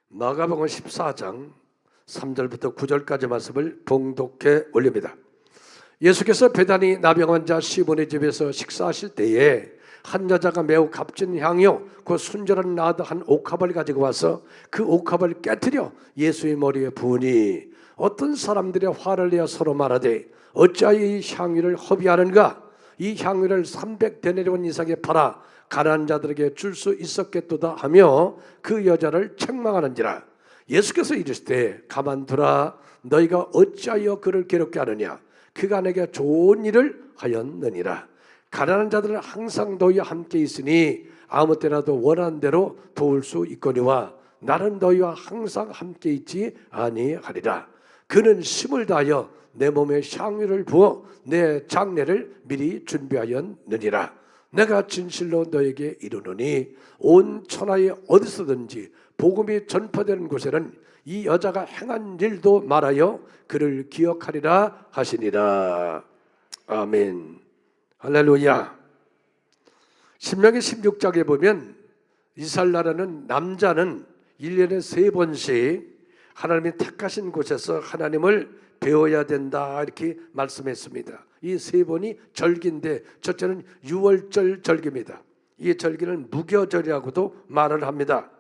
마가복음 14장 3절부터 9절까지 말씀을 봉독해 올립니다. 예수께서 베다니 나병 환자 시몬의 집에서 식사하실 때에 한 여자가 매우 값진 향료 그 순절한 나드 한 옥합을 가지고 와서 그 옥합을 깨뜨려 예수의 머리에 부으니 어떤 사람들이 화를 내어 서로 말하되 어찌하여 이 향유를 허비하는가? 이 향유를 300데나리온 이상에 팔아 가난한 자들에게 줄 수 있었겠도다 하며 그 여자를 책망하는지라. 예수께서 이르시되 가만두라. 너희가 어찌하여 그를 괴롭게 하느냐? 그가 내게 좋은 일을 하였느니라. 가난한 자들은 항상 너희와 함께 있으니 아무 때라도 원하는 대로 도울 수 있거니와 나는 너희와 항상 함께 있지 아니하리라. 그는 힘을 다하여 내 몸에 향유를 부어 내 장례를 미리 준비하였느니라. 내가 진실로 너에게 이르노니 온 천하에 어디서든지 복음이 전파되는 곳에는 이 여자가 행한 일도 말하여 그를 기억하리라 하시니라. 아멘. 할렐루야. 신명기 16장에 보면 이스라엘 나라는 남자는 1년에 3번씩 하나님이 택하신 곳에서 하나님을 배워야 된다 이렇게 말씀했습니다. 이 3번이 절기인데 첫째는 유월절 절기입니다. 이 절기는 무교절이라고도 말을 합니다.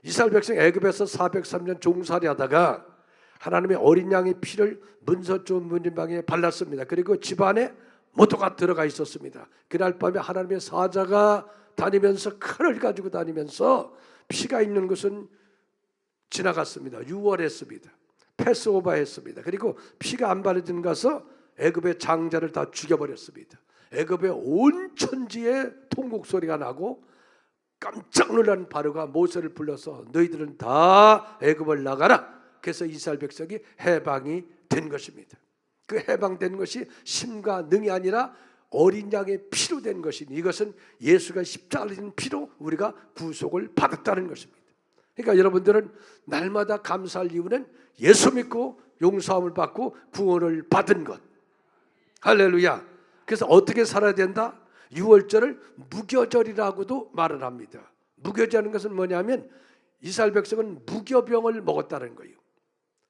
이스라엘 백성 애굽에서 403년 종살이 하다가 하나님의 어린 양의 피를 문서쪽 문진방에 발랐습니다. 그리고 집안에 모두가 들어가 있었습니다. 그날 밤에 하나님의 사자가 다니면서 칼을 가지고 다니면서 피가 있는 것은 지나갔습니다. 유월했습니다. 패스오버했습니다. 그리고 피가 안 바르진 가서 애굽의 장자를 다 죽여버렸습니다. 애굽의 온 천지에 통곡 소리가 나고 깜짝 놀란 바로가 모세를 불러서 너희들은 다 애굽을 나가라. 그래서 이스라엘 백성이 해방이 된 것입니다. 그 해방된 것이 힘과 능이 아니라 어린 양의 피로 된 것이니 이것은 예수가 십자가를 지는 피로 우리가 구속을 받았다는 것입니다. 그러니까 여러분들은 날마다 감사할 이유는 예수 믿고 용서함을 받고 구원을 받은 것. 할렐루야. 그래서 어떻게 살아야 된다? 유월절을 무교절이라고도 말을 합니다. 무교절하는 것은 뭐냐면 이스라엘 백성은 무교병을 먹었다는 거예요.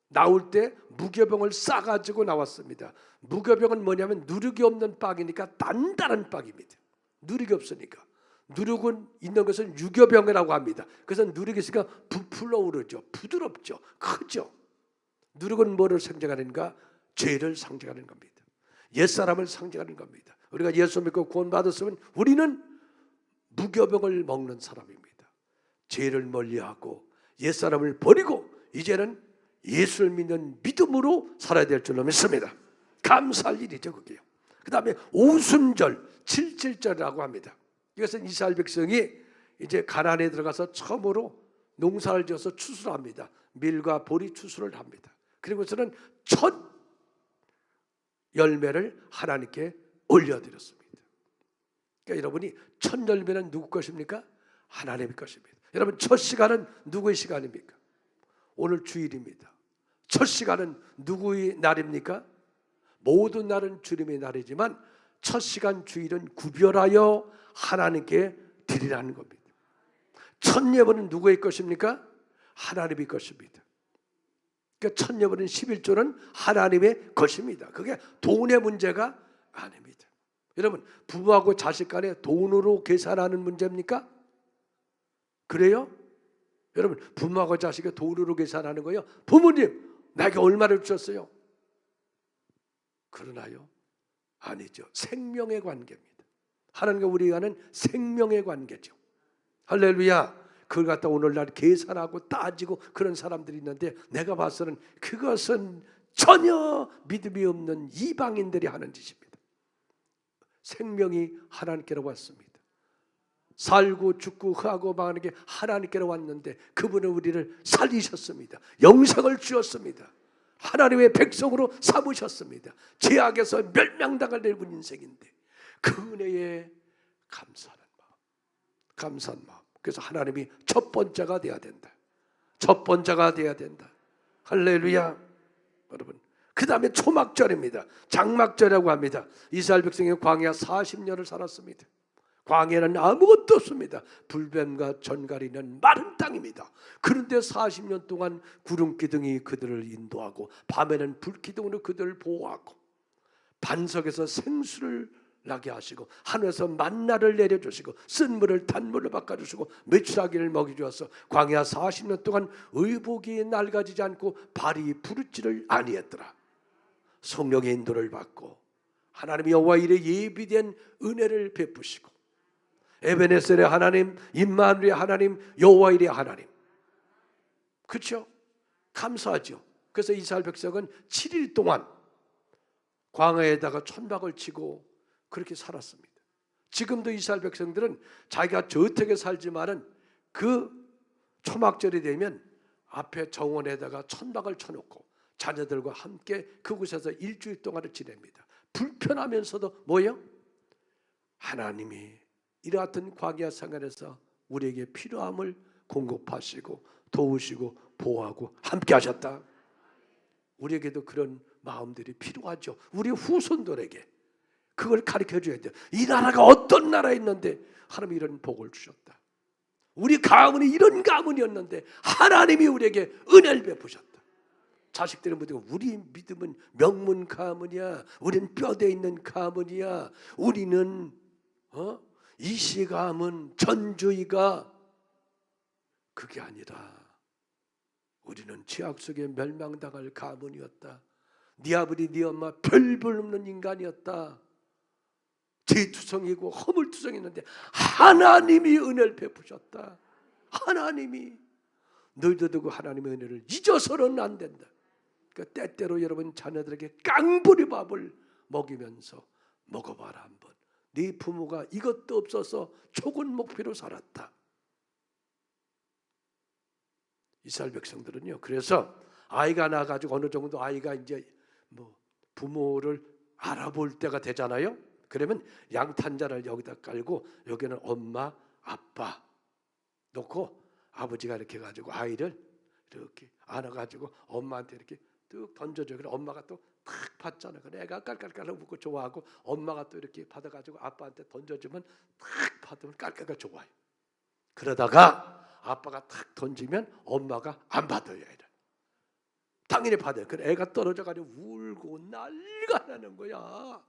나올 때 무교병을 싸가지고 나왔습니다. 무교병은 뭐냐면 누룩이 없는 빵이니까 단단한 빵입니다. 누룩이 없으니까. 누룩은 있는 것은 유교병이라고 합니다. 그래서 누룩이 있으니까 부풀어 오르죠. 부드럽죠. 크죠. 누룩은 뭐를 상징하는가? 죄를 상징하는 겁니다. 옛사람을 상징하는 겁니다. 우리가 예수 믿고 구원 받았으면 우리는 무교병을 먹는 사람입니다. 죄를 멀리하고 옛사람을 버리고 이제는 예수를 믿는 믿음으로 살아야 될 줄로 믿습니다. 감사할 일이죠 그게요. 그 다음에 오순절 77절이라고 합니다. 이것은 이스라엘 백성이 이제 가나안에 들어가서 처음으로 농사를 지어서 추수합니다. 밀과 보리 추수를 합니다. 그리고서는 첫 열매를 하나님께 올려드렸습니다. 그러니까 여러분이 첫 열매는 누구 것입니까? 하나님의 것입니다. 여러분 첫 시간은 누구의 시간입니까? 오늘 주일입니다. 첫 시간은 누구의 날입니까? 모든 날은 주님의 날이지만 첫 시간 주일은 구별하여 하나님께 드리라는 겁니다. 첫 예물은 누구의 것입니까? 하나님의 것입니다. 그러니까 첫 예물은 11조는 하나님의 것입니다. 그게 돈의 문제가 아닙니다. 여러분 부모하고 자식 간에 돈으로 계산하는 문제입니까? 그래요? 여러분 부모하고 자식이 돈으로 계산하는 거예요. 부모님 나에게 얼마를 주셨어요? 그러나요? 아니죠. 생명의 관계입니다. 하나님과 우리가 하는 생명의 관계죠. 할렐루야. 그걸 갖다 오늘날 계산하고 따지고 그런 사람들이 있는데 내가 봐서는 그것은 전혀 믿음이 없는 이방인들이 하는 짓입니다. 생명이 하나님께로 왔습니다. 살고 죽고 흐하고 망하는 게 하나님께로 왔는데 그분은 우리를 살리셨습니다. 영생을 주었습니다. 하나님의 백성으로 삼으셨습니다. 죄악에서 멸망당할 내분 인생인데 그 은혜에 감사하는 마음, 감사한 마음. 그래서 하나님이 첫 번째가 돼야 된다. 첫 번째가 돼야 된다. 할렐루야. 여러분 그 다음에 초막절입니다. 장막절이라고 합니다. 이스라엘 백성이 광야 40년을 살았습니다. 광야는 아무것도 없습니다. 불뱀과 전갈이는 마른 땅입니다. 그런데 40년 동안 구름기둥이 그들을 인도하고 밤에는 불기둥으로 그들을 보호하고 반석에서 생수를 나게 하시고 하늘에서 만나를 내려주시고 쓴 물을 단물로 바꿔주시고 메추라기를 먹여주어서 광야 40년 동안 의복이 낡아지지 않고 발이 부르지를 아니했더라. 성령의 인도를 받고 하나님 여호와 일에 예비된 은혜를 베푸시고 에베네셀의 하나님, 임마누엘의 하나님, 여호와 일의 하나님. 그렇죠? 감사하죠. 그래서 이스라엘 백성은 7일 동안 광야에다가 천막을 치고 그렇게 살았습니다. 지금도 이스라엘 백성들은 자기가 저택에 살지만은 그 초막절이 되면 앞에 정원에다가 천막을 쳐놓고 자녀들과 함께 그곳에서 일주일 동안을 지냅니다. 불편하면서도 뭐예요? 하나님이 이러한 광야 생활에서 우리에게 필요함을 공급하시고 도우시고 보호하고 함께 하셨다. 우리에게도 그런 마음들이 필요하죠. 우리 후손들에게 그걸 가르쳐줘야 돼요. 이 나라가 어떤 나라에 있는데 하나님이 이런 복을 주셨다. 우리 가문이 이런 가문이었는데 하나님이 우리에게 은혜를 베푸셨다. 자식들은 묻고 우리 믿음은 명문 가문이야. 우리는 뼈대 있는 가문이야. 우리는 이시 가문 전주의가 그게 아니라 우리는 죄악 속에 멸망당할 가문이었다. 네 아버지 네 엄마 별 볼 없는 인간이었다. 죄투성이고 허물투성이었는데 하나님이 은혜를 베푸셨다. 하나님이 너희도 그 하나님의 은혜를 잊어서는 안 된다. 그러니까 때때로 여러분 자녀들에게 깡부리 밥을 먹이면서 먹어봐라 한번. 네 부모가 이것도 없어서 촉은 목표로 살았다. 이스라엘 백성들은요. 그래서 아이가 나가지고 어느 정도 아이가 이제 뭐 부모를 알아볼 때가 되잖아요. 그러면 양탄자를 여기다 깔고 여기는 엄마, 아빠 놓고 아버지가 이렇게 가지고 아이를 이렇게 안아가지고 엄마한테 이렇게 뚝 던져줘요. 그래 엄마가 또 탁 받잖아. 그래 애가 깔깔깔 웃고 좋아하고 엄마가 또 이렇게 받아가지고 아빠한테 던져주면 탁 받으면 깔깔깔 좋아요. 그러다가 아빠가 탁 던지면 엄마가 안 받아요. 애를. 당연히 받아요. 그래 애가 떨어져가지고 울고 난리가 나는 거야.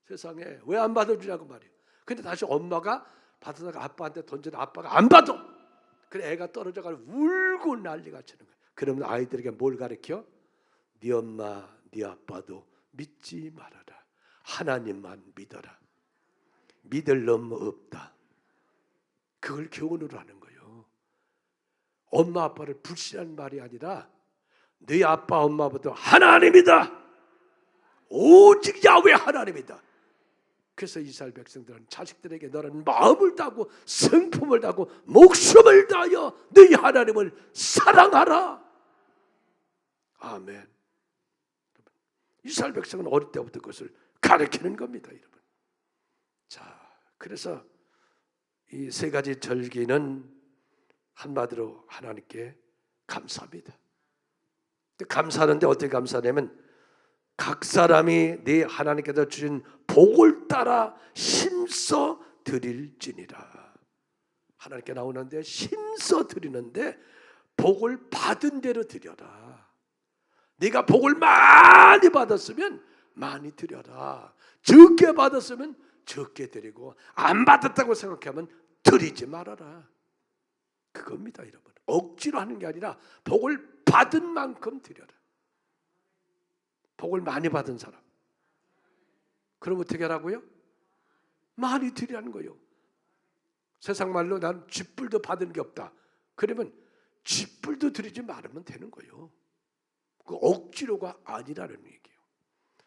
세상에 왜 안 받아주냐고 말이에요. 근데 다시 엄마가 받아다가 아빠한테 던지는 아빠가 안 받아. 그래 애가 떨어져가지고 울고 난리가 치는 거야. 그러면 아이들에게 뭘 가르쳐? 네 엄마 네 아빠도 믿지 말아라. 하나님만 믿어라. 믿을 놈 없다. 그걸 교훈으로 하는 거예요. 엄마 아빠를 불신한 말이 아니라 네 아빠 엄마보다 하나님이다. 오직 야훼 하나님이다. 그래서 이스라엘 백성들은 자식들에게 너는 마음을 다하고 성품을 다하고 목숨을 다하여 너희 하나님을 사랑하라. 아멘. 이스라엘 백성은 어릴 때부터 그것을 가르치는 겁니다, 여러분. 자, 그래서 이 세 가지 절기는 한마디로 하나님께 감사합니다. 감사하는데 어떻게 감사하냐면 각 사람이 네 하나님께서 주신 복을 따라 힘써 드릴지니라. 하나님께 나오는데 힘써 드리는데 복을 받은 대로 드려라. 네가 복을 많이 받았으면 많이 드려라. 적게 받았으면 적게 드리고 안 받았다고 생각하면 드리지 말아라. 그겁니다, 여러분. 억지로 하는 게 아니라 복을 받은 만큼 드려라. 복을 많이 받은 사람. 그럼 어떻게 하라고요? 많이 드리라는 거예요. 세상 말로 난 쥐뿔도 받은 게 없다. 그러면 쥐뿔도 드리지 말으면 되는 거예요. 그 억지로가 아니라는 얘기예요.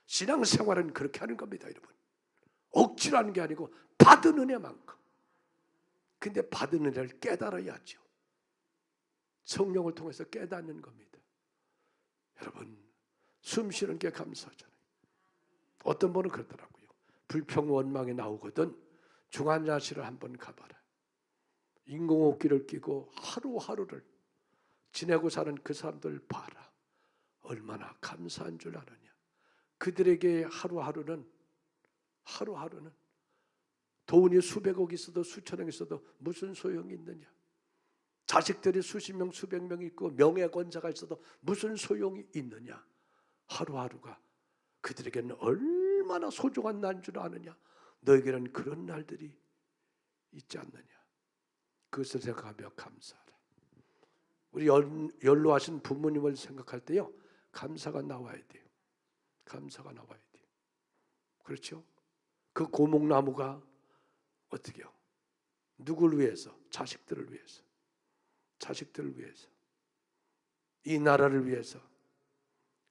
신앙생활은 그렇게 하는 겁니다, 여러분. 억지로 하는 게 아니고 받은 은혜만큼. 근데 받은 은혜를 깨달아야죠. 성령을 통해서 깨닫는 겁니다. 여러분, 숨 쉬는 게 감사하잖아요. 어떤 분은 그러더라고요. 불평원망이 나오거든 중환자실을 한번 가봐라. 인공호흡기를 끼고 하루하루를 지내고 사는 그 사람들 봐라. 얼마나 감사한 줄 아느냐. 그들에게 하루하루는 돈이 수백억 있어도 수천억 있어도 무슨 소용이 있느냐? 자식들이 수십 명 수백 명 있고 명예권자가 있어도 무슨 소용이 있느냐? 하루하루가 그들에게는 얼마나 소중한 날인 줄 아느냐? 너에게는 그런 날들이 있지 않느냐? 그것을 생각하며 감사하라. 우리 연로하신 부모님을 생각할 때요, 감사가 나와야 돼요. 감사가 나와야 돼요. 그렇죠? 그 고목나무가 어떻게요? 누구를 위해서? 자식들을 위해서. 자식들을 위해서. 이 나라를 위해서.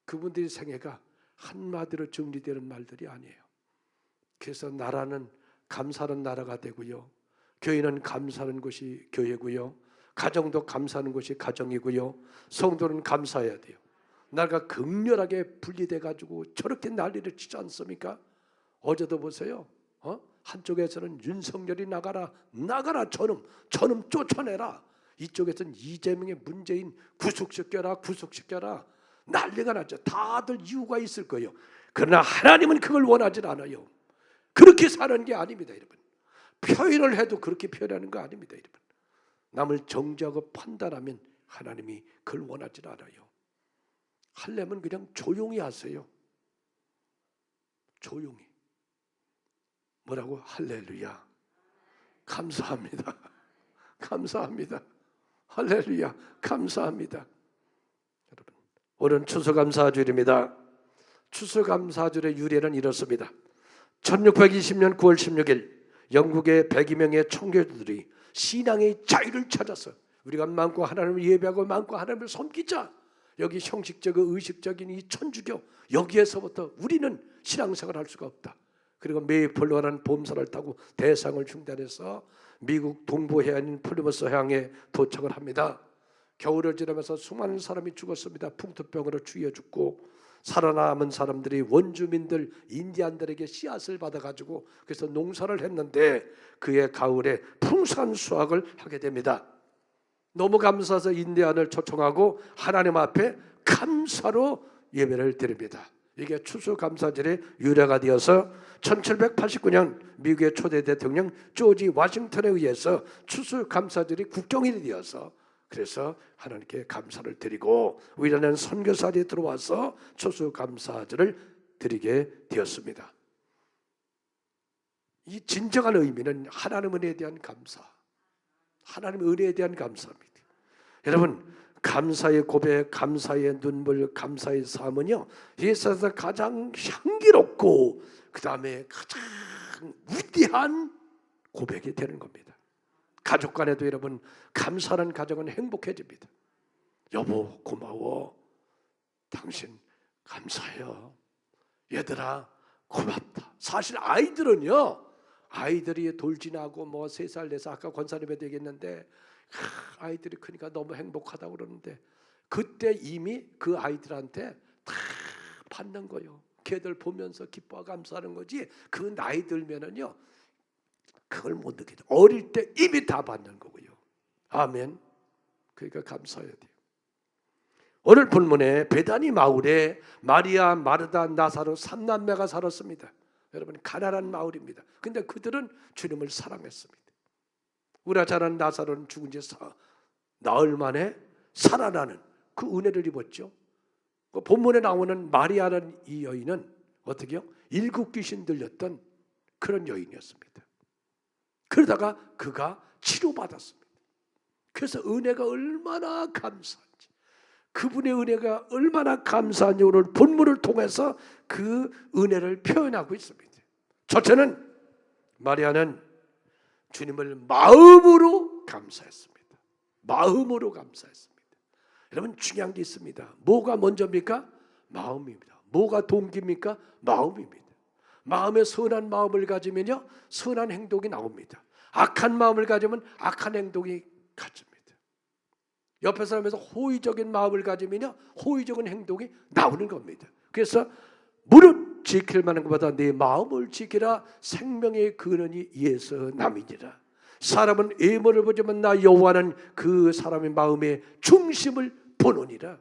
그분들의 생애가 한마디로 정리되는 말들이 아니에요. 그래서 나라는 감사하는 나라가 되고요, 교회는 감사하는 곳이 교회고요, 가정도 감사하는 곳이 가정이고요, 성도는 감사해야 돼요. 나라가 극렬하게 분리돼 가지고 저렇게 난리를 치지 않습니까? 어제도 보세요. 한쪽에서는 윤석열이 나가라 저놈 쫓아내라, 이쪽에서는 이재명의 문재인 구속시켜라 난리가 났죠. 다들 이유가 있을 거예요. 그러나 하나님은 그걸 원하지 않아요. 그렇게 사는 게 아닙니다, 여러분. 표현을 해도 그렇게 표현하는 거 아닙니다, 여러분. 남을 정죄하고 판단하면 하나님이 그걸 원하지 않아요. 하려면 그냥 조용히 하세요. 조용히. 뭐라고? 할렐루야. 감사합니다. 감사합니다. 할렐루야. 감사합니다. 여러분, 오늘은 추수감사주일입니다. 추수감사주일의 유래는 이렇습니다. 1620년 9월 16일 영국의 102명의 청교도들이 신앙의 자유를 찾아서 우리가 마음과 하나님을 예배하고 마음과 하나님을 섬기자. 여기 형식적이고 의식적인 이 천주교, 여기에서부터 우리는 신앙생활을 할 수가 없다. 그리고 메이플러라는 보험사를 타고 대상을 중단해서 미국 동부 해안인 플리머스 해양에 도착을 합니다. 겨울을 지나면서 수많은 사람이 죽었습니다. 풍토병으로 죽여 죽고, 살아남은 사람들이 원주민들 인디안들에게 씨앗을 받아가지고 그래서 농사를 했는데 그의 가을에 풍성한 수확을 하게 됩니다. 너무 감사해서 인디안을 초청하고 하나님 앞에 감사로 예배를 드립니다. 이게 추수감사절의 유래가 되어서 1789년 미국의 초대 대통령 조지 워싱턴에 의해서 추수감사절이 국경일이 되어서 그래서 하나님께 감사를 드리고 우리나라는 선교사들이 들어와서 추수감사절을 드리게 되었습니다. 이 진정한 의미는 하나님 은혜에 대한 감사, 하나님의 은혜에 대한 감사입니다. 여러분, 감사의 고백, 감사의 눈물, 감사의 삶은요, 이 세상에서 가장 향기롭고 그 다음에 가장 위대한 고백이 되는 겁니다. 가족 간에도 여러분, 감사하는 가정은 행복해집니다. 여보 고마워, 당신 감사해요, 얘들아 고맙다. 사실 아이들은요, 아이들이 돌진하고 뭐 3살 4살 아까 권사님에도 얘기했는데 아이들이 크니까 너무 행복하다고 그러는데 그때 이미 그 아이들한테 다 받는 거예요. 걔들 보면서 기뻐하고 감사하는 거지, 그 나이 들면은요 그걸 못 느끼죠. 어릴 때 이미 다 받는 거고요. 아멘. 그러니까 감사해야 돼요. 오늘 본문에 베다니 마을에 마리아, 마르다, 나사로 3남매가 살았습니다. 여러분, 가난한 마을입니다. 근데 그들은 주님을 사랑했습니다. 우리가 잘 아는 나사로는 죽은 지 나흘 만에 살아나는 그 은혜를 입었죠. 그 본문에 나오는 마리아라는 이 여인은 어떻게요? 7 귀신 들렸던 그런 여인이었습니다. 그러다가 그가 치료받았습니다. 그래서 은혜가 얼마나 감사한지, 그분의 은혜가 얼마나 감사한지 오늘 본문을 통해서 그 은혜를 표현하고 있습니다. 첫째는 마리아는 주님을 마음으로 감사했습니다. 마음으로 감사했습니다. 여러분, 중요한 게 있습니다. 뭐가 먼저입니까? 마음입니다. 뭐가 동기입니까? 마음입니다. 마음에 선한 마음을 가지면요 선한 행동이 나옵니다. 악한 마음을 가지면 악한 행동이 가집니다. 옆에 사람에서 호의적인 마음을 가지면요 호의적인 행동이 나오는 겁니다. 그래서 무릇 지킬 만한 것보다 내 마음을 지키라. 생명의 근원이 이에서 남이니라. 사람은 외모를 보지만 나 여호와는 그 사람의 마음의 중심을 보느니라.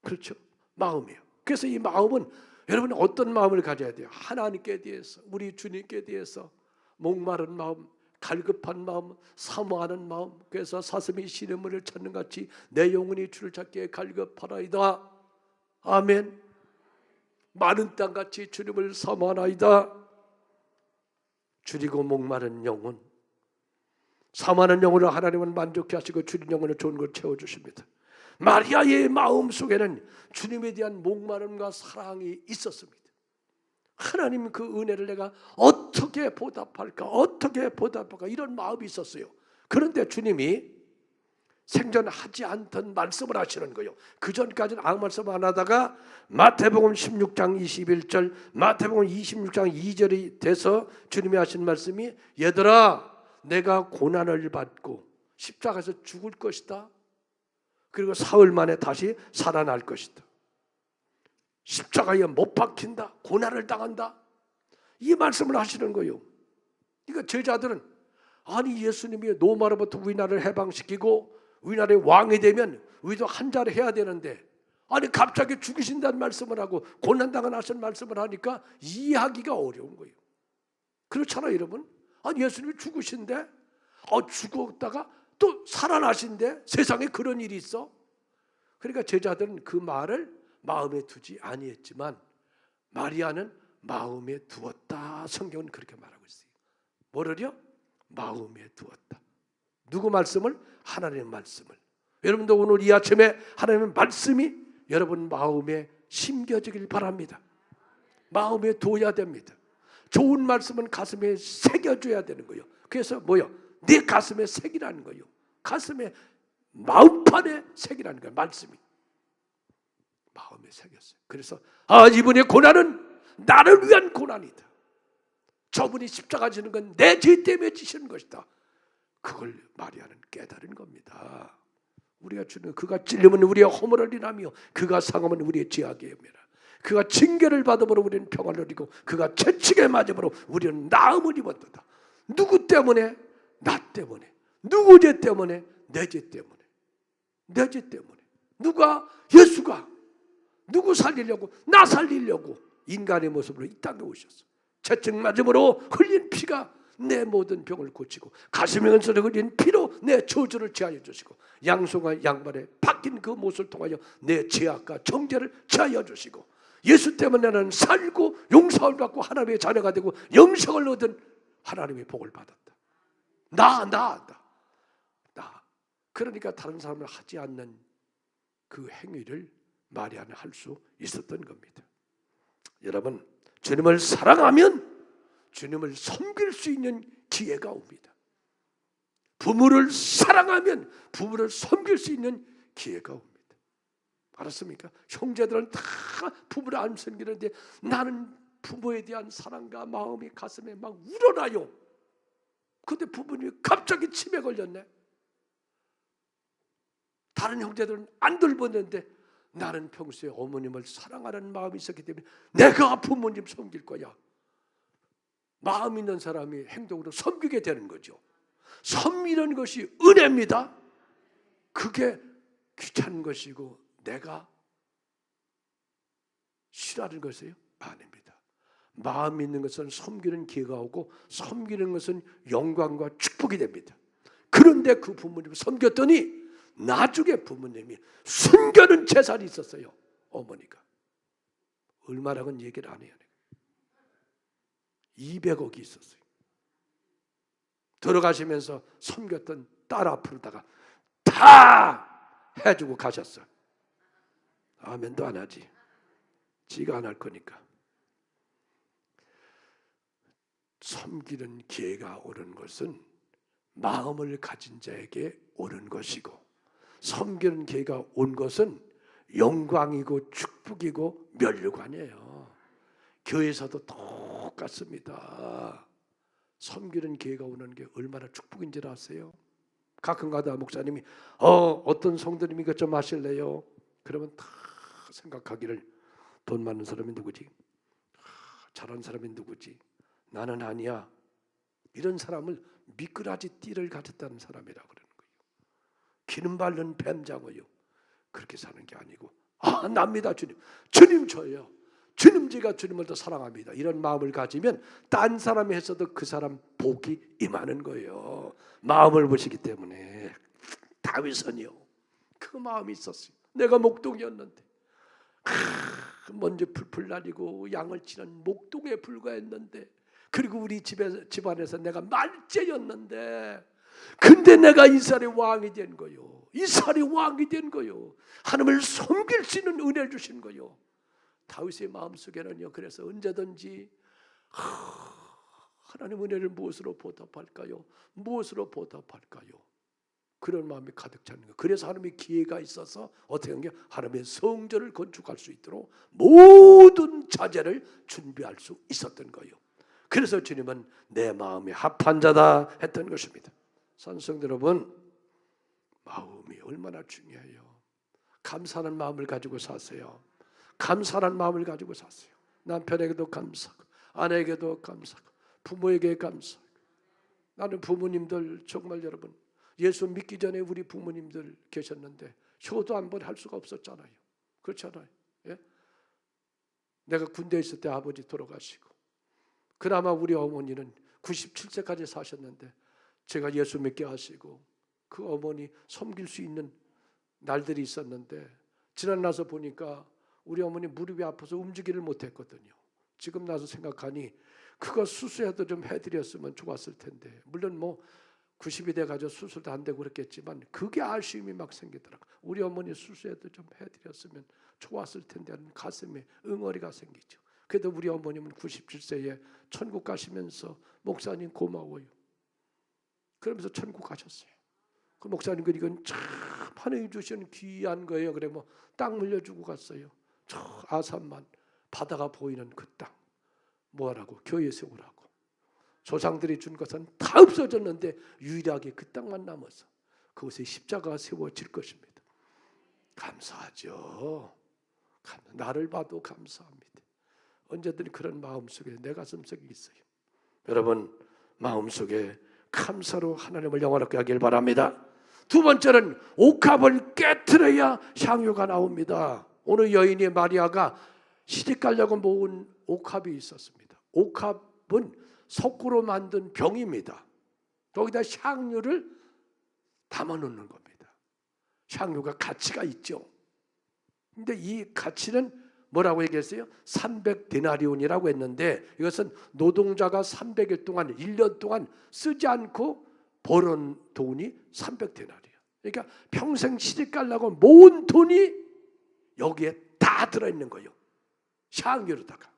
그렇죠? 마음이에요. 그래서 이 마음은 여러분 어떤 마음을 가져야 돼요? 하나님께 대해서, 우리 주님께 대해서 목마른 마음, 갈급한 마음, 사모하는 마음, 그래서 사슴이 시냇물을 찾는 같이 내 영혼이 주를 찾기에 갈급하나이다. 아멘. 마른 땅같이 주님을 사모하나이다. 줄이고 목마른 영혼, 사모하는 영혼을 하나님은 만족해 하시고 줄인 영혼을 좋은 걸 채워주십니다. 마리아의 마음 속에는 주님에 대한 목마름과 사랑이 있었습니다. 하나님 그 은혜를 내가 어떻게 보답할까 이런 마음이 있었어요. 그런데 주님이 생전하지 않던 말씀을 하시는 거예요. 그 전까지는 아무 말씀 안 하다가 마태복음 16장 21절, 마태복음 26장 2절이 돼서 주님이 하신 말씀이, 얘들아 내가 고난을 받고 십자가에서 죽을 것이다. 그리고 사흘 만에 다시 살아날 것이다. 십자가에 못 박힌다. 고난을 당한다. 이 말씀을 하시는 거예요. 그러니까 제자들은 아니 예수님이 로마로부터 우리나라를 해방시키고 우리나라의 왕이 되면 우리도 한자를 해야 되는데 아니 갑자기 죽으신다는 말씀을 하고 고난당하신 말씀을 하니까 이해하기가 어려운 거예요. 그렇잖아요 여러분. 아니 예수님이 죽으신데 죽었다가 또 살아나신데 세상에 그런 일이 있어? 그러니까 제자들은 그 말을 마음에 두지 아니했지만 마리아는 마음에 두었다. 성경은 그렇게 말하고 있어요. 뭐를요? 마음에 두었다. 누구 말씀을? 하나님의 말씀을. 여러분도 오늘 이 아침에 하나님의 말씀이 여러분 마음에 심겨지길 바랍니다. 마음에 둬야 됩니다. 좋은 말씀은 가슴에 새겨줘야 되는 거예요. 그래서 뭐요? 내 가슴에 새기라는 거예요. 가슴에 마음판에 새기라는 거예요. 말씀이 마음에 새겼어요. 그래서 이분의 고난은 나를 위한 고난이다. 저분이 십자가 지는 건 내 죄 때문에 지시는 것이다. 그걸 마리아는 깨달은 겁니다. 우리가 주는 그가 찔림은 우리의 허물을 인하며 그가 상함은 우리의 죄악의 혐이라. 그가 징계를 받음으로 우리는 평안을 누리고 그가 채찍에 맞음으로 우리는 나음을 입었다. 누구 때문에? 나 때문에. 누구 죄 때문에? 내 죄 때문에. 내 죄 때문에. 누가? 예수가. 누구 살리려고? 나 살리려고 인간의 모습으로 이 땅에 오셨어. 채찍 맞음으로 흘린 피가 내 모든 병을 고치고 가슴에 은솔에 흘린 피로 내 저주를 제하여 주시고 양손과 양발에 박힌 그 못을 통하여 내 죄악과 정죄를 제하여 주시고 예수 때문에 나는 살고 용서를 받고 하나님의 자녀가 되고 영생을 얻은 하나님의 복을 받았다. 나. 그러니까 다른 사람을 하지 않는 그 행위를 마리아는 할 수 있었던 겁니다. 여러분, 주님을 사랑하면 주님을 섬길 수 있는 기회가 옵니다. 부모를 사랑하면 부모를 섬길 수 있는 기회가 옵니다. 알았습니까? 형제들은 다 부모를 안 섬기는데 나는 부모에 대한 사랑과 마음이 가슴에 막 우러나요. 근데 부모님이 갑자기 치매 걸렸네. 다른 형제들은 안 돌보는데 나는 평소에 어머님을 사랑하는 마음이 있었기 때문에 내가 부모님 섬길 거야. 마음 있는 사람이 행동으로 섬기게 되는 거죠. 섬기는 것이 은혜입니다. 그게 귀찮은 것이고 내가 싫어하는 것이에요? 아닙니다. 마음 있는 것은 섬기는 기회가 오고 섬기는 것은 영광과 축복이 됩니다. 그런데 그 부모님을 섬겼더니 나중에 부모님이 숨겨는 재산이 있었어요. 어머니가 얼마라고는 얘기를 안 해요. 200억이 있었어요. 들어가시면서 섬겼던 딸 앞으로다가 다 해주고 가셨어요. 아멘도 안 하지. 지가 안 할 거니까. 섬기는 기회가 오는 것은 마음을 가진 자에게 오는 것이고 섬기는 기회가 온 것은 영광이고 축복이고 면류관이에요. 교회에서도 똑같습니다. 섬기는 기회가 오는 게 얼마나 축복인지 아세요? 가끔가다 목사님이 어떤 성도님이 이것 좀 하실래요? 그러면 다 생각하기를 돈 많은 사람이 누구지? 잘하는 사람이 누구지? 나는 아니야. 이런 사람을 미꾸라지 띠를 가졌다는 사람이라고 그러는 거예요. 기름 바른 뱀장어요. 그렇게 사는 게 아니고 납니다 주님. 주님 저예요. 주님 제가 주님을 더 사랑합니다. 이런 마음을 가지면 딴 사람이 했어도 그 사람 복이 임하는 거예요. 마음을 보시기 때문에. 다윗은요 그 마음이 있었어요. 내가 목동이었는데 먼저 풀풀 날리고 양을 치는 목동에 불과했는데, 그리고 우리 집안에서 내가 말째였는데, 근데 내가 이스라엘의 왕이 된 거요. 이스라엘의 왕이 된 거요. 하나님을 섬길 수 있는 은혜를 주신 거요. 다윗의 마음속에는요, 그래서 언제든지 하나님 은혜를 무엇으로 보답할까요? 무엇으로 보답할까요? 그런 마음이 가득 차는 거예요. 그래서 하나님의 기회가 있어서 어떻게 한 게 하나님의 성전을 건축할 수 있도록 모든 자재를 준비할 수 있었던 거예요. 그래서 주님은 내 마음에 합한 자다 했던 것입니다. 산성 여러분, 마음이 얼마나 중요해요. 감사하는 마음을 가지고 사세요. 감사하는 마음을 가지고 사세요. 남편에게도 감사하고, 아내에게도 감사하고, 부모에게 감사하고. 나는 부모님들 정말 여러분, 예수 믿기 전에 우리 부모님들 계셨는데 효도 한 번 할 수가 없었잖아요. 그렇잖아요. 예? 내가 군대에 있을 때 아버지 돌아가시고, 그나마 우리 어머니는 97세까지 사셨는데 제가 예수 믿게 하시고 그 어머니 섬길 수 있는 날들이 있었는데, 지난 나서 보니까 우리 어머니 무릎이 아파서 움직이를 못했거든요. 지금 나서 생각하니 그거 수술해도 좀 해드렸으면 좋았을 텐데, 물론 뭐 90이 돼가지고 수술도 안 되고 그랬겠지만 그게 아쉬움이 막 생기더라고. 우리 어머니 수술해도 좀 해드렸으면 좋았을 텐데 하는 가슴에 응어리가 생기죠. 그래도 우리 어머님은 97세에 천국 가시면서 목사님 고마워요 그러면서 천국 가셨어요. 그 목사님 이건 참 하나님 주시는 귀한 거예요. 그래 뭐 땅 물려주고 갔어요. 저 아산만 바다가 보이는 그 땅 뭐하라고? 교회 세우라고. 조상들이 준 것은 다 없어졌는데 유일하게 그 땅만 남아서 그곳에 십자가가 세워질 것입니다. 감사하죠. 나를 봐도 감사합니다. 언제든 그런 마음속에 내 가슴속에 있어요. 여러분 마음속에 감사로 하나님을 영원하게 하길 바랍니다. 두 번째는 옥합을 깨트려야 향유가 나옵니다. 오늘 여인이 마리아가 시집가려고 모은 옥합이 있었습니다. 옥합은 석고로 만든 병입니다. 거기다 향유를 담아놓는 겁니다. 향유가 가치가 있죠. 근데 이 가치는 뭐라고 얘기했어요? 300데나리온이라고 했는데, 이것은 노동자가 300일 동안 1년 동안 쓰지 않고 벌은 돈이 300데나리온. 그러니까 평생 시집가려고 모은 돈이 여기에 다 들어있는 거예요. 향유로다가.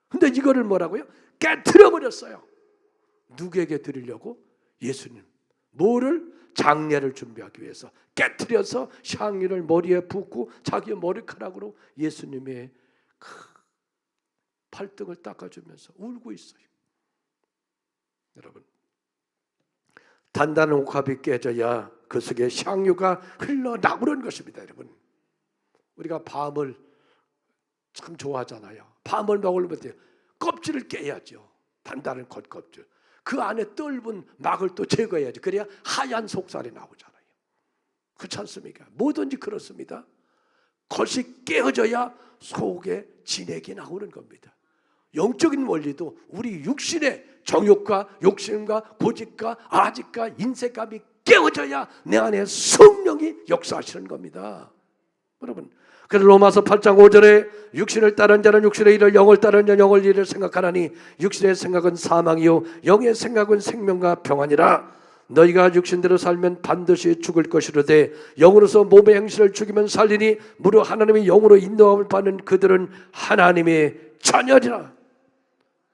근데 이거를 뭐라고요? 깨트려 버렸어요. 누구에게 드리려고? 예수님. 뭐를? 장례를 준비하기 위해서 깨트려서 향유를 머리에 붓고 자기 머리카락으로 예수님의 그 발등을 닦아주면서 울고 있어요. 여러분, 단단한 옥합이 깨져야 그 속에 향유가 흘러나오는 것입니다. 여러분, 우리가 밤을 참 좋아하잖아요. 밤을 먹으려면 껍질을 깨야죠. 단단한 겉껍질. 그 안에 떫은 막을 또 제거해야죠. 그래야 하얀 속살이 나오잖아요. 그렇지 않습니까? 뭐든지 그렇습니다. 겉이 깨어져야 속에 진액이 나오는 겁니다. 영적인 원리도 우리 육신의 정욕과 욕심과 고집과 아집과 인색감이 깨어져야 내 안에 성령이 역사하시는 겁니다. 여러분, 그래서 로마서 8장 5절에 육신을 따른 자는 육신의 일을, 영을 따른 자는 영의 일을 생각하나니 육신의 생각은 사망이요 영의 생각은 생명과 평안이라. 너희가 육신대로 살면 반드시 죽을 것이로되 영으로서 몸의 행실을 죽이면 살리니 무릇 하나님의 영으로 인도함을 받는 그들은 하나님의 자녀리라.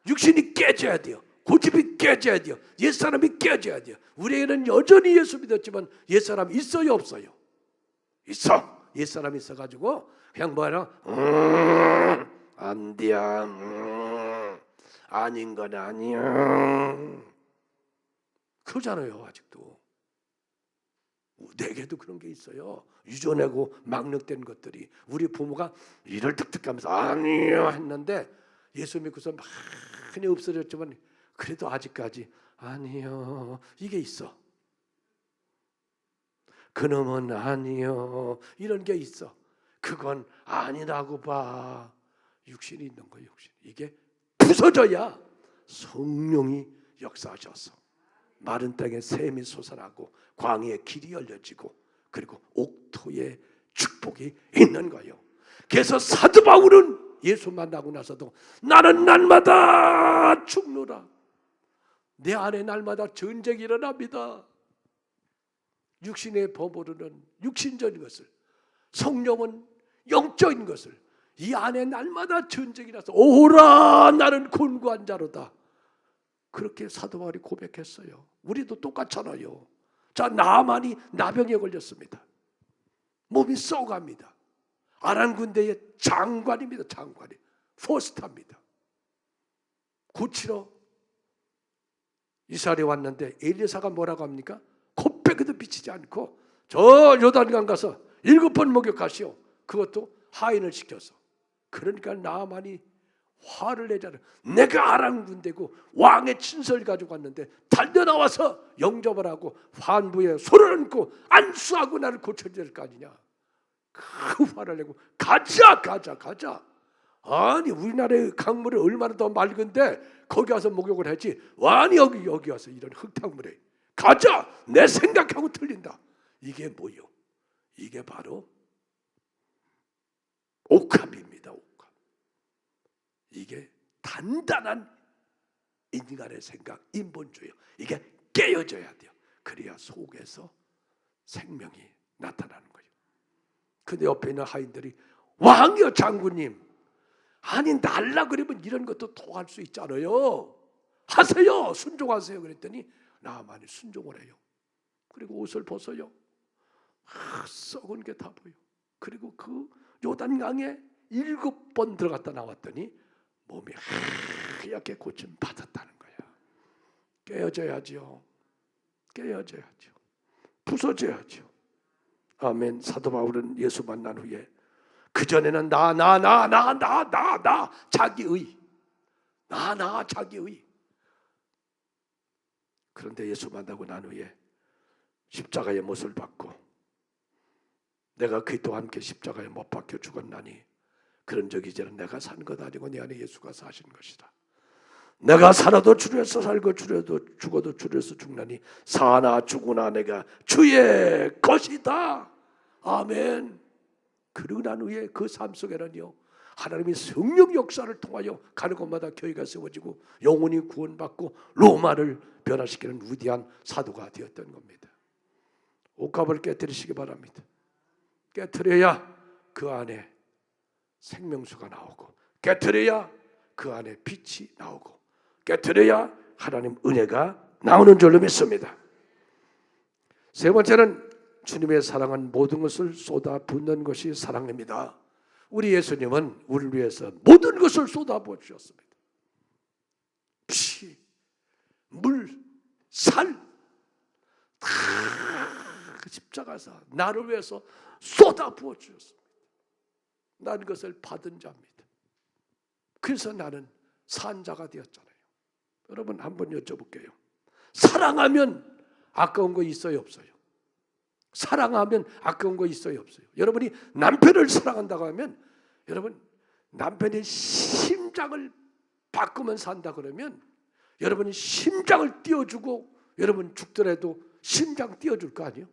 육신이 깨져야 돼요. 고집이 깨져야 돼요. 옛사람이 깨져야 돼요. 우리에게는 여전히 예수 믿었지만 옛사람 있어요 없어요? 있어. 옛사람이 있어가지고 그냥 뭐하나 안 돼야 아닌 건 아니야 그러잖아요. 아직도 내게도 그런 게 있어요. 유전하고 막력된 것들이. 우리 부모가 이를 득득하면서 아니요 했는데 예수 믿고서 많이 없어졌지만 그래도 아직까지 아니요 이게 있어. 그놈은 아니요 이런 게 있어. 그건 아니라고 봐. 육신이 있는 거예요. 육신. 이게 부서져야 성령이 역사하셔서 마른 땅에 샘이 솟아나고 광야에 길이 열려지고 그리고 옥토에 축복이 있는 거예요. 그래서 사도 바울은 예수 만나고 나서도 나는 날마다 죽노라. 내 안에 날마다 전쟁이 일어납니다. 육신의 버무르는 육신적인 것을, 성령은 영적인 것을, 이 안에 날마다 전쟁이 나서 오라 나는 곤고한 자로다. 그렇게 사도 바울이 고백했어요. 우리도 똑같잖아요. 자, 나만이 나병에 걸렸습니다. 몸이 썩어갑니다. 아람 군대의 장관입니다. 장관이 포스터입니다. 고치러 이스라엘에 왔는데 엘리사가 뭐라고 합니까? 코빼기도 비치지 않고 저 요단강 가서 7번 목욕하시오. 그것도 하인을 시켜서. 그러니까 나만이 화를 내잖아요. 내가 아람 군대고 왕의 친서를 가지고 왔는데 달려나와서 영접을 하고 환부에 손을 얹고 안수하고 나를 고쳐야 될 거 아니냐. 그 화를 내고 가자. 아니 우리나라의 강물이 얼마나 더 맑은데 거기 가서 목욕을 했지. 아니 여기 와서 이런 흙탕물에 가자. 내 생각하고 틀린다. 이게 뭐요? 이게 바로 옥합입니다. 옥합. 이게 단단한 인간의 생각, 인본주의. 이게 깨어져야 돼요. 그래야 속에서 생명이 나타나는 거예요. 근데 옆에 있는 하인들이 왕이여 장군님, 아니 날라 그러면 이런 것도 토할 수 있잖아요. 하세요. 순종하세요. 그랬더니 나만이 순종을 해요. 그리고 옷을 벗어요. 썩은 게 다 보여. 그리고 그 요단강에 7번 들어갔다 나왔더니 몸이 하얗게 고침 받았다는 거야. 깨어져야죠. 부서져야죠. 아멘. 사도 바울은 예수 만난 후에 그전에는 나 자기의 그런데 예수 만나고 난 후에 십자가의 못을 받고 내가 그리스도와 함께 십자가에 못 박혀 죽었나니 그런 적이 이제는 내가 산 것 아니고 내 안에 예수가 사신 것이다. 내가 살아도 주려서 살고 죽어도 주려서 죽나니 사나 죽으나 내가 주의 것이다. 아멘. 그러고 난 후에 그 삶 속에는요 하나님의 성령 역사를 통하여 가는 곳마다 교회가 세워지고 영혼이 구원받고 로마를 변화시키는 위대한 사도가 되었던 겁니다. 옥합을 깨뜨리시기 바랍니다. 깨뜨려야 그 안에 생명수가 나오고 깨뜨려야 그 안에 빛이 나오고 깨뜨려야 하나님 은혜가 나오는 줄로 믿습니다. 세 번째는 주님의 사랑은 모든 것을 쏟아붓는 것이 사랑입니다. 우리 예수님은 우리를 위해서 모든 것을 쏟아부어 주셨습니다. 피, 물, 살 다 십자가에서 나를 위해서 쏟아부어 주셨습니다. 나는 그것을 받은 자입니다. 그래서 나는 산 자가 되었잖아요. 여러분 한번 여쭤볼게요. 사랑하면 아까운 거 있어요 없어요? 사랑하면 아까운 거 있어요 없어요? 여러분이 남편을 사랑한다고 하면 여러분 남편의 심장을 바꾸면 산다 그러면 여러분이 심장을 띄워주고 여러분 죽더라도 심장 띄워줄 거 아니에요?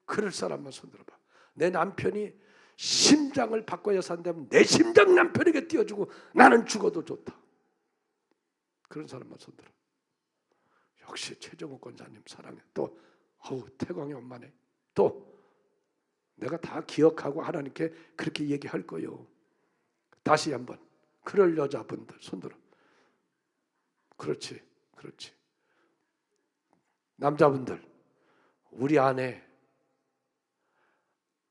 그럴 사람만 손들어봐. 내 남편이 심장을 바꿔야 산다면 내 심장 남편에게 띄워주고 나는 죽어도 좋다. 그런 사람만 손들어. 역시 최정욱 권사님 사랑해. 또 태광이 엄마네. 또 내가 다 기억하고 하나님께 그렇게 얘기할 거예요. 다시 한번 그럴 여자분들 손들어. 그렇지. 남자분들 우리 안에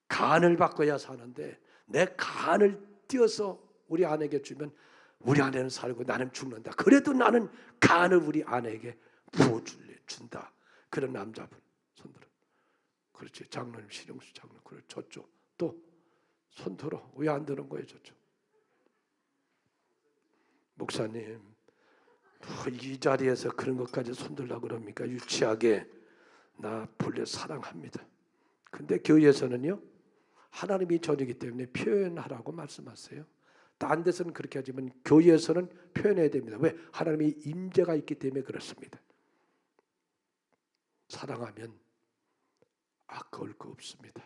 간을 바꿔야 사는데 내 간을 띄어서 우리 아내에게 주면 우리 아내는 살고 나는 죽는다. 그래도 나는 간을 우리 아내에게 부어준다. 그런 남자분 손들어. 그렇지. 장로님 신영수 장로님 그래 저쪽 또 손들어. 왜 안 드는 거예요 저쪽? 목사님 이 자리에서 그런 것까지 손들라 그럽니까? 유치하게 나 본래 사랑합니다. 근데 교회에서는요 하나님이 전이기 때문에 표현하라고 말씀하세요. 딴 데서는 그렇게 하지만 교회에서는 표현해야 됩니다. 왜? 하나님의 임재가 있기 때문에 그렇습니다. 사랑하면 아까울 거 없습니다.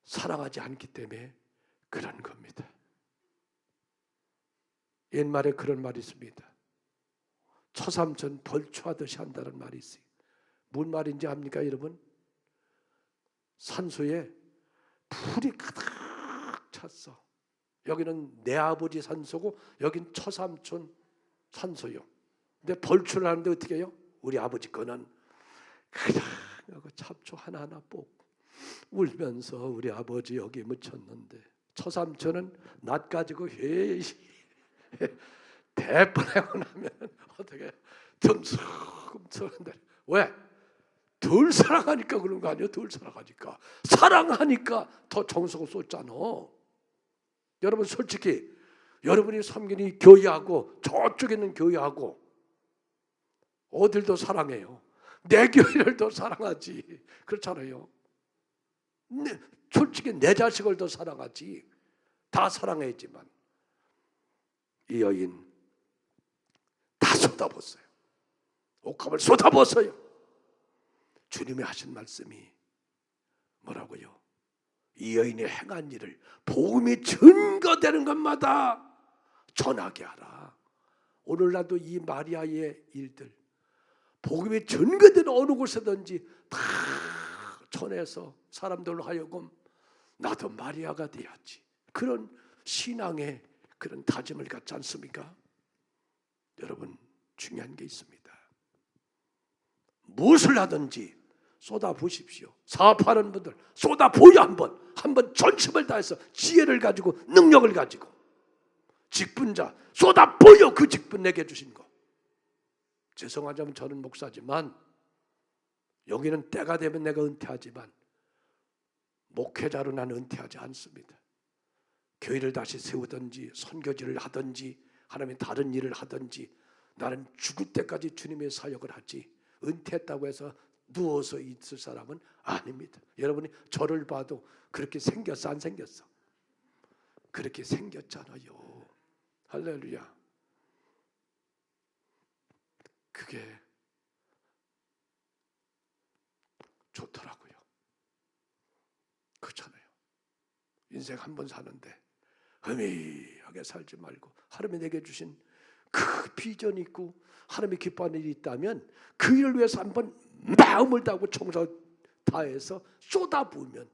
사랑하지 않기 때문에 그런 겁니다. 옛말에 그런 말이 있습니다. 처삼천 벌초하듯이 한다는 말이 있어요. 무슨 말인지 압니까 여러분? 산소에 풀이 가득 찼어. 여기는 내 아버지 산소고 여긴 처삼촌 산소요. 근데 벌초를 하는데 어떻게 해요? 우리 아버지 거는 그냥 잡초 하나하나 뽑고 울면서 우리 아버지 여기 묻혔는데 처삼촌은 낫 가지고 대뻔하고 나면 어떻게 듬성듬성한다. 왜? 덜 사랑하니까 그런 거 아니에요? 덜 사랑하니까. 사랑하니까 더 정성을 쏟잖아. 여러분 솔직히 여러분이 섬기는 교회하고 저쪽에 있는 교회하고 어딜 더 사랑해요? 내 교회를 더 사랑하지. 그렇잖아요. 솔직히 내 자식을 더 사랑하지. 다 사랑했지만 이 여인 다 쏟아붓어요. 옥합을 쏟아붓어요. 주님이 하신 말씀이 뭐라고요? 이 여인이 행한 일을 복음이 증거되는 것마다 전하게 하라. 오늘날도 이 마리아의 일들 복음이 증거되는 어느 곳에든지 다 전해서 사람들로 하여금 나도 마리아가 돼야지. 그런 신앙의 그런 다짐을 갖지 않습니까? 여러분 중요한 게 있습니다. 무엇을 하든지 쏟아부으십시오. 사업하는 분들 쏟아부어요. 한번 전심을 다해서 지혜를 가지고 능력을 가지고 직분자 쏟아부어요. 그 직분 내게 주신 거. 죄송하자면 저는 목사지만 여기는 때가 되면 내가 은퇴하지만 목회자로 나는 은퇴하지 않습니다. 교회를 다시 세우든지 선교지를 하든지 하나님의 다른 일을 하든지 나는 죽을 때까지 주님의 사역을 하지 은퇴했다고 해서 누워서 있을 사람은 아닙니다. 여러분이 저를 봐도 그렇게 생겼어 안 생겼어? 그렇게 생겼잖아요. 할렐루야. 그게 좋더라고요. 그렇잖아요. 인생 한 번 사는데 허미하게 살지 말고 하나님이 내게 주신 그 비전이 있고 하나님이 기뻐하는 일이 있다면 그 일을 위해서 한번 마음을 다하고 정성을 다해서 쏟아부으면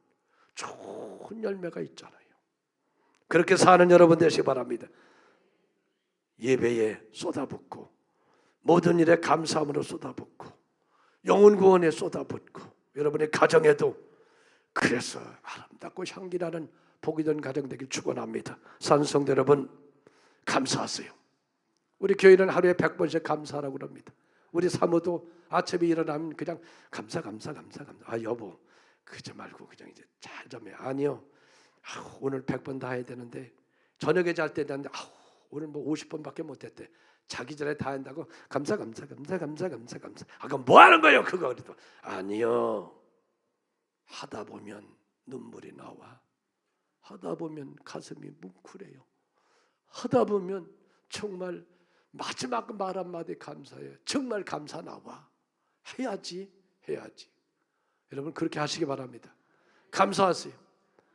좋은 열매가 있잖아요. 그렇게 사는 여러분 되시기 바랍니다. 예배에 쏟아붓고 모든 일에 감사함으로 쏟아붓고 영혼 구원에 쏟아붓고 여러분의 가정에도 그래서 아름답고 향기나는 복이 된 가정 되길 축원합니다. 산성도 여러분 감사하세요. 우리 교회는 하루에 100번씩 감사하라고 그럽니다. 우리 사모도 아침에 일어나면 그냥 감사. 아 여보 그러지 말고 그냥 이제 잘 좀 해. 아니요. 오늘 100번 다 해야 되는데 저녁에 잘 때 되는데 오늘 뭐 50번밖에 못했대. 자기 전에 다 한다고 감사. 아 그럼 뭐 하는 거예요 그거? 그래도 아니요. 하다 보면 눈물이 나와. 하다 보면 가슴이 뭉클해요. 하다 보면 정말 마지막 말 한마디 감사해요. 정말 감사 나와. 해야지. 여러분 그렇게 하시기 바랍니다. 감사하세요.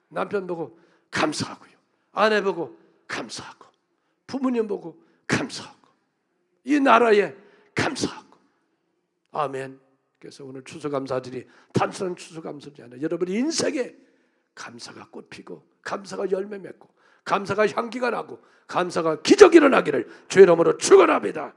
남편 보고 감사하고요. 아내 보고 감사하고 부모님 보고 감사하고 이 나라에 감사하고 아멘. 그래서 오늘 추수감사절이 단순한 추수감사절이 아니라 여러분의 인생에 감사가 꽃피고 감사가 열매 맺고 감사가 향기가 나고 감사가 기적이 일어나기를 주의 이름으로 축원합니다.